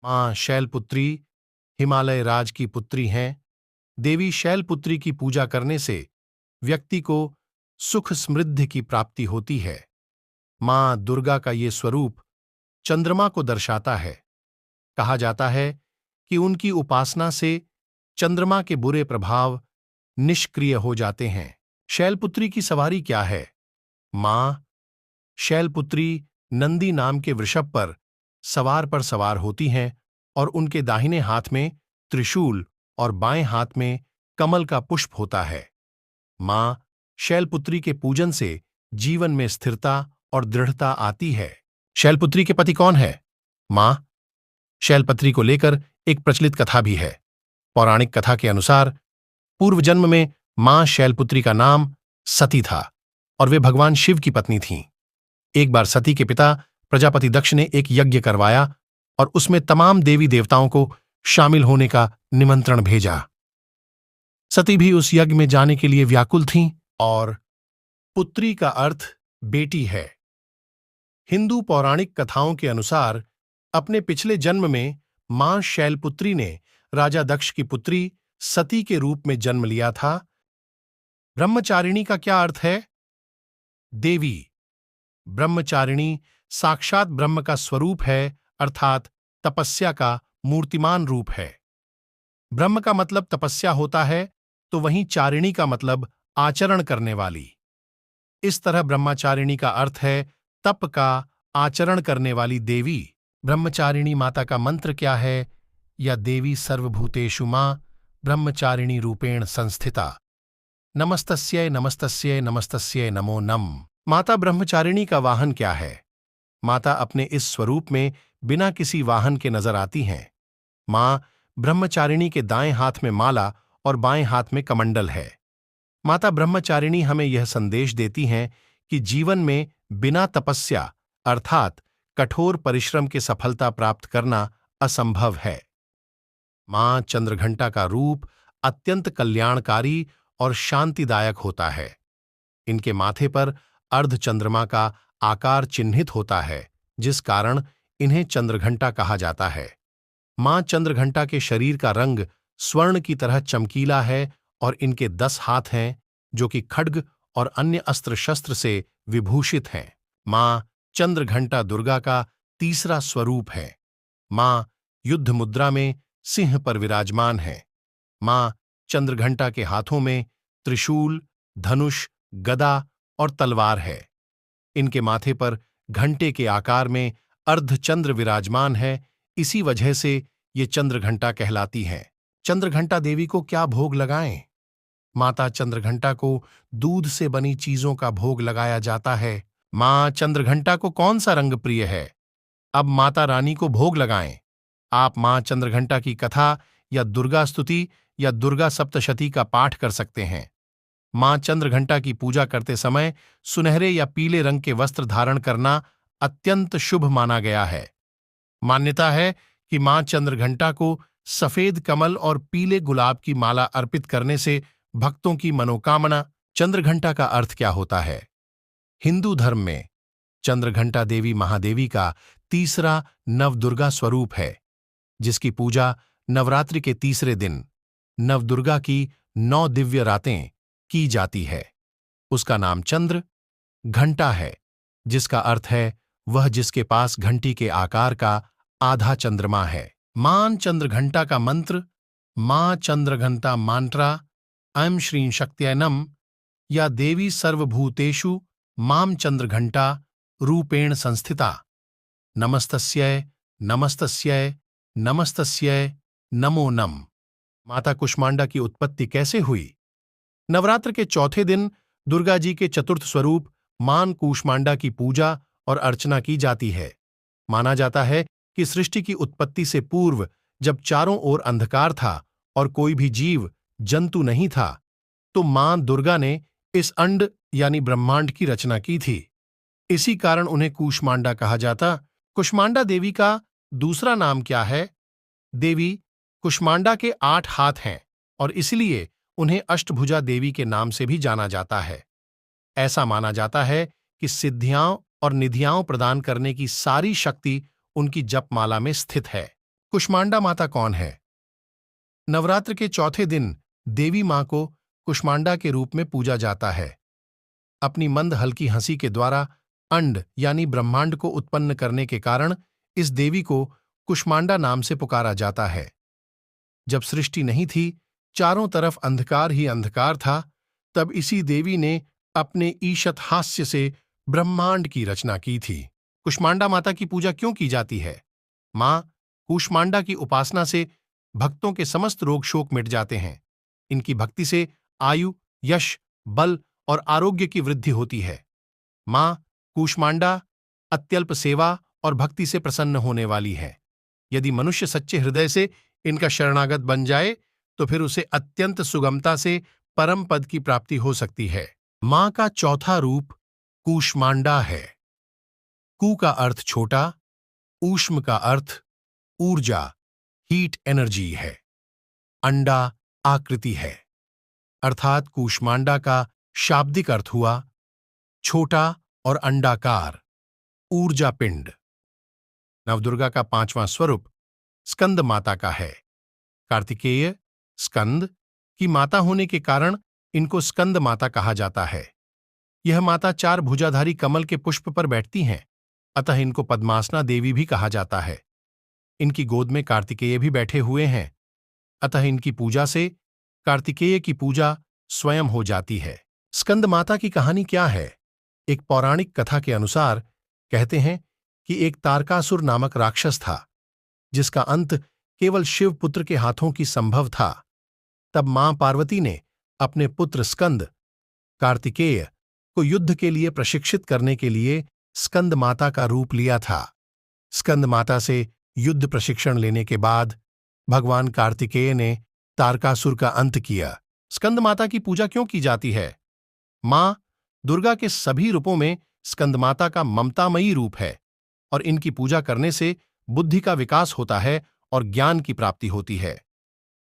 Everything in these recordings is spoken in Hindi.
मां शैलपुत्री हिमालय राज की पुत्री हैं। देवी शैलपुत्री की पूजा करने से व्यक्ति को सुख समृद्धि की प्राप्ति होती है। मां दुर्गा का ये स्वरूप चंद्रमा को दर्शाता है। कहा जाता है कि उनकी उपासना से चंद्रमा के बुरे प्रभाव निष्क्रिय हो जाते हैं। शैलपुत्री की सवारी क्या है? मां शैलपुत्री नंदी नाम के वृषभ पर सवार होती हैं और उनके दाहिने हाथ में त्रिशूल और बाएं हाथ में कमल का पुष्प होता है। मां शैलपुत्री के पूजन से जीवन में स्थिरता और दृढ़ता आती है। शैलपुत्री के पति कौन है? मां शैलपुत्री को लेकर एक प्रचलित कथा भी है। पौराणिक कथा के अनुसार पूर्व जन्म में मां शैलपुत्री का नाम सती था और वे भगवान शिव की पत्नी थीं। एक बार सती के पिता प्रजापति दक्ष ने एक यज्ञ करवाया और उसमें तमाम देवी देवताओं को शामिल होने का निमंत्रण भेजा। सती भी उस यज्ञ में जाने के लिए व्याकुल थीं और पुत्री का अर्थ बेटी है। हिंदू पौराणिक कथाओं के अनुसार अपने पिछले जन्म में मां शैलपुत्री ने राजा दक्ष की पुत्री सती के रूप में जन्म लिया था। ब्रह्मचारिणी का क्या अर्थ है? देवी। ब्रह्मचारिणी साक्षात ब्रह्म का स्वरूप है, अर्थात तपस्या का मूर्तिमान रूप है। ब्रह्म का मतलब तपस्या होता है, तो वहीं चारिणी का मतलब आचरण करने वाली। इस तरह ब्रह्मचारिणी का अर्थ है तप का आचरण करने वाली देवी। ब्रह्मचारिणी माता का मंत्र क्या है? या देवी सर्वभूतेषु मां ब्रह्मचारिणी रूपेण संस्थिता। नमस्तस्यै नमस्तस्यै नमस्तस्यै नमो नम। माता ब्रह्मचारिणी का वाहन क्या है? माता अपने इस स्वरूप में बिना किसी वाहन के नजर आती हैं। मां ब्रह्मचारिणी के दाएं हाथ में माला और बाएं हाथ में कमंडल है। माता ब्रह्मचारिणी हमें यह संदेश देती हैं कि जीवन में बिना तपस्या अर्थात कठोर परिश्रम के सफलता प्राप्त करना असंभव है। मां चंद्रघंटा का रूप अत्यंत कल्याणकारी और शांतिदायक होता है। इनके माथे पर अर्धचंद्रमा का आकार चिन्हित होता है, जिस कारण इन्हें चंद्रघंटा कहा जाता है। मां चंद्रघंटा के शरीर का रंग स्वर्ण की तरह चमकीला है और इनके 10 हाथ हैं, जो कि खड्ग और अन्य अस्त्र शस्त्र से विभूषित हैं। मां चंद्रघंटा दुर्गा का तीसरा स्वरूप है। मां युद्ध मुद्रा में सिंह पर विराजमान है। मां चंद्रघंटा के हाथों में त्रिशूल, धनुष, गदा और तलवार है। इनके माथे पर घंटे के आकार में अर्धचंद्र विराजमान है, इसी वजह से ये चंद्रघंटा कहलाती हैं। चंद्रघंटा देवी को क्या भोग लगाएं? माता चंद्रघंटा को दूध से बनी चीजों का भोग लगाया जाता है। मां चंद्रघंटा को कौन सा रंग प्रिय है? अब माता रानी को भोग लगाएं। आप मां चंद्रघंटा की कथा या दुर्गा स्तुति या दुर्गा सप्तशती का पाठ कर सकते हैं। मां चंद्रघंटा की पूजा करते समय सुनहरे या पीले रंग के वस्त्र धारण करना अत्यंत शुभ माना गया है। मान्यता है कि मां चंद्रघंटा को सफेद कमल और पीले गुलाब की माला अर्पित करने से भक्तों की मनोकामना। चंद्रघंटा का अर्थ क्या होता है? हिंदू धर्म में चंद्रघंटा देवी महादेवी का तीसरा नवदुर्गा स्वरूप है, जिसकी पूजा नवरात्रि के तीसरे दिन नवदुर्गा की 9 दिव्य रातें की जाती है। उसका नाम चंद्र घंटा है, जिसका अर्थ है वह जिसके पास घंटी के आकार का आधा चंद्रमा है। मां चंद्रघंटा का मंत्र मां चंद्रघंटा मांत्रा ऐं श्रीं शक्त्यै नम या देवी सर्वभूतेषु मां चंद्रघंटा रूपेण संस्थिता। नमस्तस्यै नमस्तस्यै नमस्तस्यै नमो नम। माता कुष्मांडा की उत्पत्ति कैसे हुई? नवरात्र के चौथे दिन दुर्गा जी के चतुर्थ स्वरूप मां कूष्मांडा की पूजा और अर्चना की जाती है। माना जाता है कि सृष्टि की उत्पत्ति से पूर्व जब चारों ओर अंधकार था और कोई भी जीव जंतु नहीं था, तो मां दुर्गा ने इस अंड यानी ब्रह्मांड की रचना की थी। इसी कारण उन्हें कूष्मांडा कहा जाता। कुष्मांडा देवी का दूसरा नाम क्या है? देवी कुष्मांडा के 8 हाथ हैं और इसलिए उन्हें अष्टभुजा देवी के नाम से भी जाना जाता है। ऐसा माना जाता है कि सिद्धियां और निधियां प्रदान करने की सारी शक्ति उनकी जपमाला में स्थित है। कुष्मांडा माता कौन है? नवरात्र के चौथे दिन देवी मां को कुष्मांडा के रूप में पूजा जाता है। अपनी मंद हल्की हंसी के द्वारा अंड यानी ब्रह्मांड को उत्पन्न करने के कारण इस देवी को कुष्मांडा नाम से पुकारा जाता है। जब सृष्टि नहीं थी, चारों तरफ अंधकार ही अंधकार था, तब इसी देवी ने अपने ईशत हास्य से ब्रह्मांड की रचना की थी। कुष्मांडा माता की पूजा क्यों की जाती है? मां कुष्मांडा की उपासना से भक्तों के समस्त रोग शोक मिट जाते हैं। इनकी भक्ति से आयु, यश, बल और आरोग्य की वृद्धि होती है। मां कुष्मांडा अत्यल्प सेवा और भक्ति से प्रसन्न होने वाली है। यदि मनुष्य सच्चे हृदय से इनका शरणागत बन जाए तो फिर उसे अत्यंत सुगमता से परम पद की प्राप्ति हो सकती है। मां का चौथा रूप कूष्मांडा है। कू का अर्थ छोटा, ऊष्म का अर्थ ऊर्जा, हीट एनर्जी है। अंडा आकृति है, अर्थात कूष्मांडा का शाब्दिक अर्थ हुआ छोटा और अंडाकार, ऊर्जा पिंड। नवदुर्गा का पांचवां स्वरूप स्कंद माता का है। कार्तिकेय स्कंद की माता होने के कारण इनको स्कंद माता कहा जाता है। यह माता चार भुजाधारी कमल के पुष्प पर बैठती हैं, अतः इनको पद्मासना देवी भी कहा जाता है। इनकी गोद में कार्तिकेय भी बैठे हुए हैं, अतः इनकी पूजा से कार्तिकेय की पूजा स्वयं हो जाती है। स्कंद माता की कहानी क्या है? एक पौराणिक कथा के अनुसार कहते हैं कि एक तारकासुर नामक राक्षस था, जिसका अंत केवल शिव पुत्र के हाथों की संभव था। तब मां पार्वती ने अपने पुत्र स्कंद कार्तिकेय को युद्ध के लिए प्रशिक्षित करने के लिए स्कंद माता का रूप लिया था। स्कंद माता से युद्ध प्रशिक्षण लेने के बाद भगवान कार्तिकेय ने तारकासुर का अंत किया। स्कंद माता की पूजा क्यों की जाती है? मां दुर्गा के सभी रूपों में स्कंद माता का ममतामयी रूप है और इनकी पूजा करने से बुद्धि का विकास होता है और ज्ञान की प्राप्ति होती है।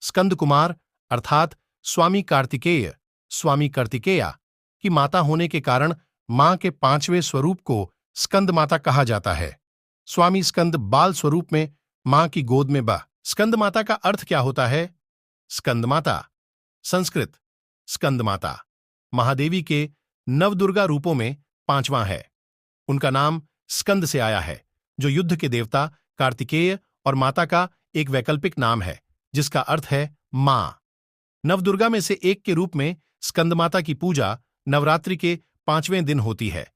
स्कंद कुमार अर्थात स्वामी कार्तिकेय, स्वामी कार्तिकेया की माता होने के कारण मां के पांचवें स्वरूप को स्कंद माता कहा जाता है। स्वामी स्कंद बाल स्वरूप में मां की गोद में बा। स्कंद माता का अर्थ क्या होता है? स्कंद माता संस्कृत स्कंद माता महादेवी के नवदुर्गा रूपों में पांचवां है। उनका नाम स्कंद से आया है, जो युद्ध के देवता कार्तिकेय और माता का एक वैकल्पिक नाम है, जिसका अर्थ है मां। नवदुर्गा में से एक के रूप में स्कंद माता की पूजा नवरात्रि के पांचवें दिन होती है।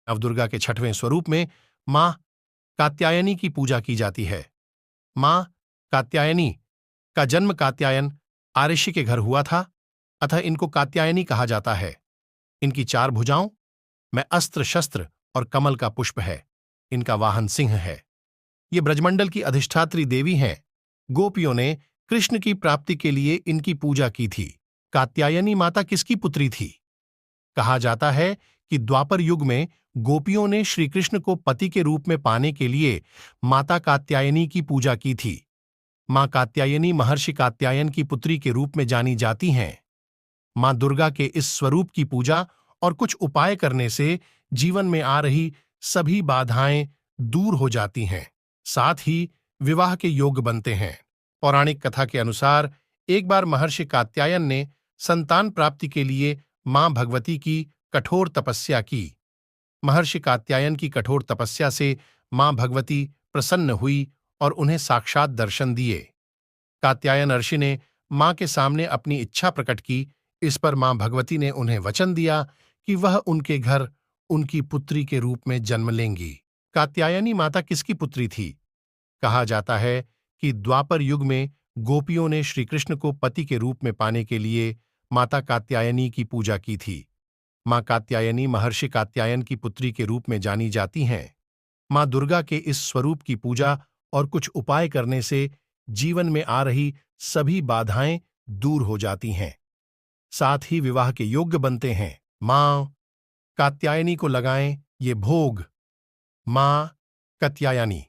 नवदुर्गा के छठवें स्वरूप में मां कात्यायनी की पूजा की जाती है। मां कात्यायनी का जन्म कात्यायन आर्षि के घर हुआ था, अतः इनको कात्यायनी कहा जाता है। इनकी चार भुजाओं में अस्त्र शस्त्र और कमल का पुष्प है। इनका वाहन सिंह है। ये ब्रजमंडल की अधिष्ठात्री देवी हैं। गोपियों ने कृष्ण की प्राप्ति के लिए इनकी पूजा की थी। कात्यायनी माता किसकी पुत्री थी? कहा जाता है कि द्वापर युग में गोपियों ने श्री कृष्ण को पति के रूप में पाने के लिए माता कात्यायनी की पूजा की थी। मां कात्यायनी महर्षि कात्यायन की पुत्री के रूप में जानी जाती हैं। मां दुर्गा के इस स्वरूप की पूजा और कुछ उपाय करने से जीवन में आ रही सभी बाधाएं दूर हो जाती हैं, साथ ही विवाह के योग बनते हैं। पौराणिक कथा के अनुसार एक बार महर्षि कात्यायन ने संतान प्राप्ति के लिए मां भगवती की कठोर तपस्या की। महर्षि कात्यायन की कठोर तपस्या से मां भगवती प्रसन्न हुई और उन्हें साक्षात दर्शन दिए। कात्यायन ऋषि ने मां के सामने अपनी इच्छा प्रकट की। इस पर मां भगवती ने उन्हें वचन दिया कि वह उनके घर उनकी पुत्री के रूप में जन्म लेंगी। कात्यायनी माता किसकी पुत्री थी? कहा जाता है कि द्वापर युग में गोपियों ने श्री कृष्ण को पति के रूप में पाने के लिए माता कात्यायनी की पूजा की थी। मां कात्यायनी महर्षि कात्यायन की पुत्री के रूप में जानी जाती हैं। मां दुर्गा के इस स्वरूप की पूजा और कुछ उपाय करने से जीवन में आ रही सभी बाधाएं दूर हो जाती हैं, साथ ही विवाह के योग्य बनते हैं। मां कात्यायनी को लगाएं ये भोग। मां कात्यायनी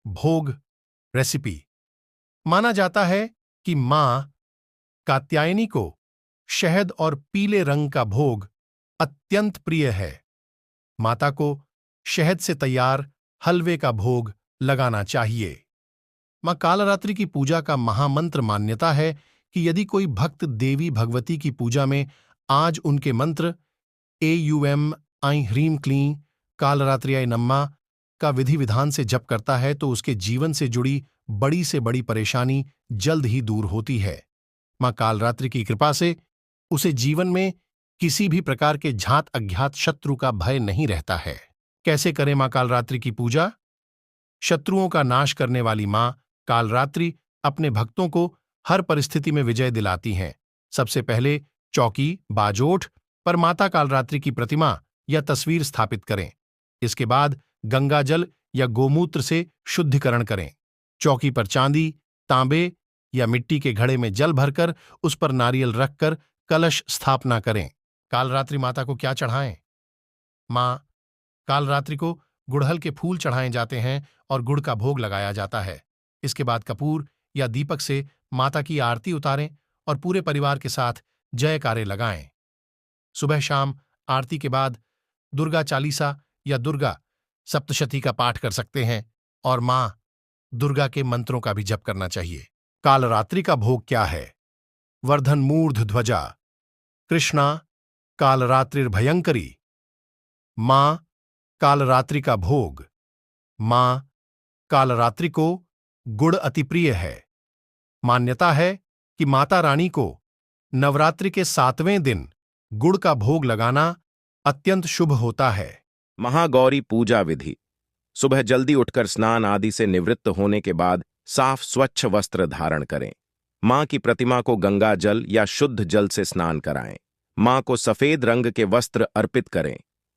भोग रेसिपी। माना जाता है कि मां कात्यायनी को शहद और पीले रंग का भोग अत्यंत प्रिय है। माता को शहद से तैयार हलवे का भोग लगाना चाहिए। मां कालरात्रि की पूजा का महामंत्र मान्यता है कि यदि कोई भक्त देवी भगवती की पूजा में आज उनके मंत्र एयूएम आई ह्रीम क्लीं कालरात्र्याय नम्मा का विधि विधान से जप करता है तो उसके जीवन से जुड़ी बड़ी से बड़ी परेशानी जल्द ही दूर होती है। मां कालरात्रि की कृपा से उसे जीवन में किसी भी प्रकार के झात अज्ञात शत्रु का भय नहीं रहता है। कैसे करें मां कालरात्रि की पूजा? शत्रुओं का नाश करने वाली मां कालरात्रि अपने भक्तों को हर परिस्थिति में विजय दिलाती हैं। सबसे पहले चौकी बाजोठ पर माता कालरात्रि की प्रतिमा या तस्वीर स्थापित करें। इसके बाद गंगाजल या गोमूत्र से शुद्धिकरण करें। चौकी पर चांदी, तांबे या मिट्टी के घड़े में जल भरकर उस पर नारियल रखकर कलश स्थापना करें। कालरात्रि माता को क्या चढ़ाएं? मां कालरात्रि को गुड़हल के फूल चढ़ाए जाते हैं और गुड़ का भोग लगाया जाता है। इसके बाद कपूर या दीपक से माता की आरती उतारें और पूरे परिवार के साथ जयकारे लगाएं। सुबह शाम आरती के बाद दुर्गा चालीसा या दुर्गा सप्तशती का पाठ कर सकते हैं और मां दुर्गा के मंत्रों का भी जप करना चाहिए। कालरात्रि का भोग क्या है? वर्धन मूर्ध ध्वजा कृष्णा कालरात्रिर्भयंकरी। मां कालरात्रि का भोग। मां कालरात्रि को गुड़ अति प्रिय है। मान्यता है कि माता रानी को नवरात्रि के 7वें दिन गुड़ का भोग लगाना अत्यंत शुभ होता है। महागौरी पूजा विधि। सुबह जल्दी उठकर स्नान आदि से निवृत्त होने के बाद साफ स्वच्छ वस्त्र धारण करें। मां की प्रतिमा को गंगा जल या शुद्ध जल से स्नान कराएं। मां को सफेद रंग के वस्त्र अर्पित करें।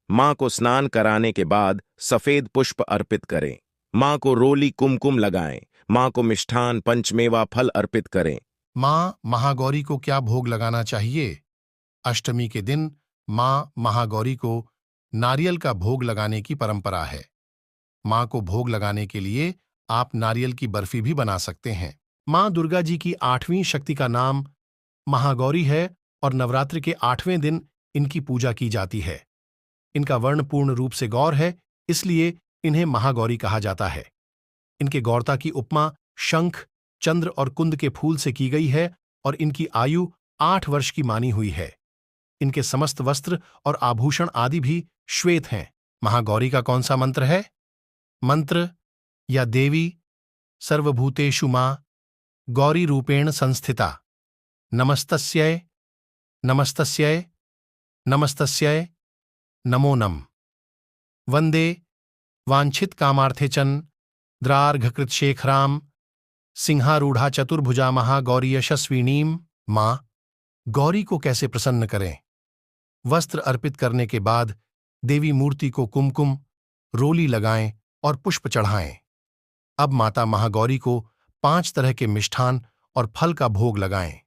मां को स्नान कराने के बाद सफेद पुष्प अर्पित करें। मां को रोली कुमकुम लगाएं। मां को मिष्ठान पंचमेवा फल अर्पित करें। मां महागौरी को क्या भोग लगाना चाहिए? अष्टमी के दिन मां महागौरी को नारियल का भोग लगाने की परंपरा है। मां को भोग लगाने के लिए आप नारियल की बर्फी भी बना सकते हैं। मां दुर्गा जी की 8वीं शक्ति का नाम महागौरी है और नवरात्रि के 8वें दिन इनकी पूजा की जाती है। इनका वर्ण पूर्ण रूप से गौर है, इसलिए इन्हें महागौरी कहा जाता है। इनके गौरता की उपमा शंख, चंद्र और कुंद के फूल से की गई है और इनकी आयु 8 वर्ष की मानी हुई है। इनके समस्त वस्त्र और आभूषण आदि भी श्वेत हैं। महागौरी का कौन सा मंत्र है? मंत्र या देवी सर्वभूतेषु मां गौरी रूपेण संस्थिता नमस्तस्यै नमस्तस्यै नमस्तस्यै नमो नम। वंदे वांछित कामार्थेचन द्रार्घकृतशेखराम सिंहारूढ़ा चतुर्भुजा महागौरी यशस्विनीम। मां गौरी को कैसे प्रसन्न करें? वस्त्र अर्पित करने के बाद देवी मूर्ति को कुमकुम, रोली लगाएं और पुष्प चढ़ाएं। अब माता महागौरी को 5 तरह के मिष्ठान और फल का भोग लगाएं।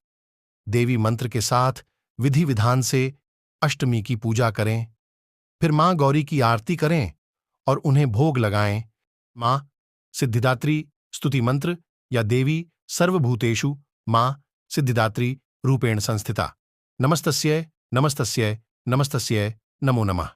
देवी मंत्र के साथ विधि विधान से अष्टमी की पूजा करें। फिर मां गौरी की आरती करें और उन्हें भोग लगाएं। मां सिद्धिदात्री स्तुति मंत्र या देवी सर्वभूतेषु मां सिद्धिदात्री रूपेण संस्थिता नमस्तस्यै नमस्तस्यै नमस्तस्यै नमो नमः।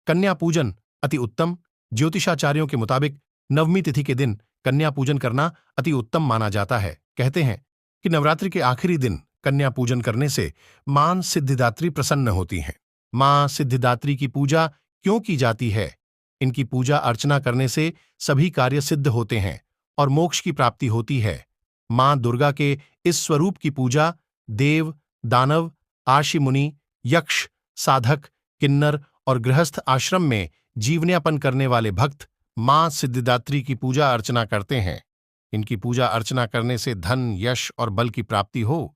कन्या पूजन अति उत्तम। ज्योतिषाचार्यों के मुताबिक नवमी तिथि के दिन कन्या पूजन करना अति उत्तम माना जाता है। कहते हैं कि नवरात्रि के आखिरी दिन कन्या पूजन करने से मां सिद्धिदात्री प्रसन्न होती हैं। मां सिद्धिदात्री की पूजा क्यों की जाती है? इनकी पूजा अर्चना करने से सभी कार्य सिद्ध होते हैं और मोक्ष की प्राप्ति होती है। मां दुर्गा के इस स्वरूप की पूजा देव, दानव, आर्षि मुनि, यक्ष, साधक, किन्नर और गृहस्थ आश्रम में जीवनयापन करने वाले भक्त मां सिद्धिदात्री की पूजा अर्चना करते हैं। इनकी पूजा अर्चना करने से धन, यश और बल की प्राप्ति हो,